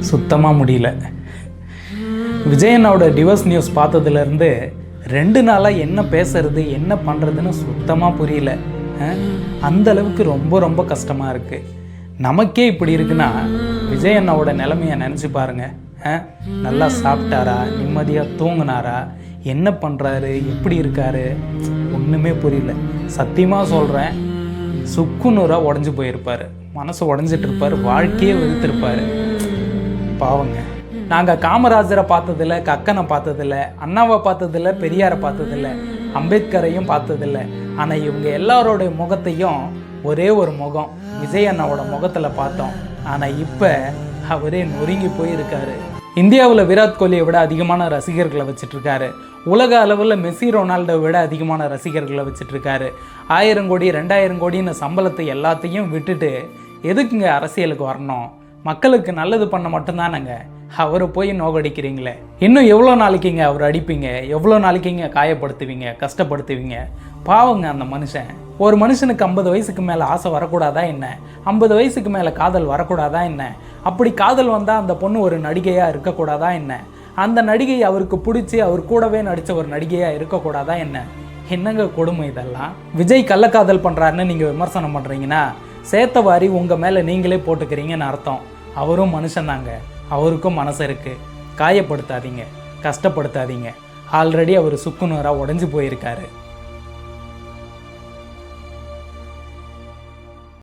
சுத்தமாக முடியல. விஜயனோட divorce news பார்த்ததுலேருந்து 2 நாளாக என்ன பேசுறது என்ன பண்ணுறதுன்னு சுத்தமாக புரியல. அந்த அளவுக்கு ரொம்ப ரொம்ப கஷ்டமாக இருக்குது. நமக்கே இப்படி இருக்குன்னா விஜயண்ணாவோட நிலைமையை நினச்சி பாருங்க. நல்லா சாப்பிட்டாரா, நிம்மதியாக தூங்கினாரா, என்ன பண்ணுறாரு, எப்படி இருக்காரு, ஒன்றுமே புரியல. சத்தியமாக சொல்கிறேன், சுக்குநூறாக உடஞ்சி போயிருப்பார், மனசு உடஞ்சிட்டு இருப்பார், வாழ்க்கையே வெறுத்திருப்பார். பாவங்க. நாங்கள் காமராஜரை பார்த்ததில்ல, கக்கனை பார்த்ததில்ல, அண்ணாவை பார்த்ததில்ல, பெரியாரை பார்த்ததில்ல, அம்பேத்கரையும் பார்த்ததில்ல. ஆனால் இவங்க எல்லாரோடைய முகத்தையும் ஒரே ஒரு முகம் விஜய் அண்ணாவோட முகத்தில் பார்த்தோம். ஆனால் இப்போ அவரே நொறுங்கி போயிருக்காரு. இந்தியாவில் விராட் கோலியை விட அதிகமான ரசிகர்களை வச்சிட்ருக்காரு. உலக அளவில் மெஸ்ஸி ரொனால்டோவை விட அதிகமான ரசிகர்களை வச்சிட்ருக்காரு. 1000 கோடி 2000 கோடின்னு சம்பளத்தை எல்லாத்தையும் விட்டுட்டு எதுக்குங்க அரசியலுக்கு வரணும்? மக்களுக்கு நல்லது பண்ண மட்டும்தானங்க. அவரை போய் நோகடிக்கிறீங்களே. இன்னும் எவ்வளோ நாளைக்குங்க அவர் அடிப்பீங்க? எவ்வளோ நாளைக்குங்க காயப்படுத்துவீங்க, கஷ்டப்படுத்துவீங்க? பாவங்க அந்த மனுஷன். ஒரு மனுஷனுக்கு 50 வயசுக்கு மேலே ஆசை வரக்கூடாதா என்ன? 50 வயசுக்கு மேலே காதல் வரக்கூடாதா என்ன? அப்படி காதல் வந்தால் அந்த பொண்ணு ஒரு நடிகையாக இருக்கக்கூடாதா என்ன? அந்த நடிகை அவருக்கு பிடிச்சி அவர் கூடவே நடித்த ஒரு நடிகையாக இருக்கக்கூடாதா என்ன? என்னங்க கொடுமை இதெல்லாம்? விஜய் கள்ளக்காதல் பண்ணுறாருன்னு நீங்கள் விமர்சனம் பண்ணுறீங்கன்னா சேர்த்த வாரி உங்கள் மேலே நீங்களே போட்டுக்கிறீங்கன்னு அர்த்தம். அவரும் மனுஷன்தாங்க, அவருக்கும் மனசு இருக்குது. காயப்படுத்தாதீங்க, கஷ்டப்படுத்தாதீங்க. ஆல்ரெடி அவர் சுக்குநூறாக உடஞ்சி போயிருக்காரு.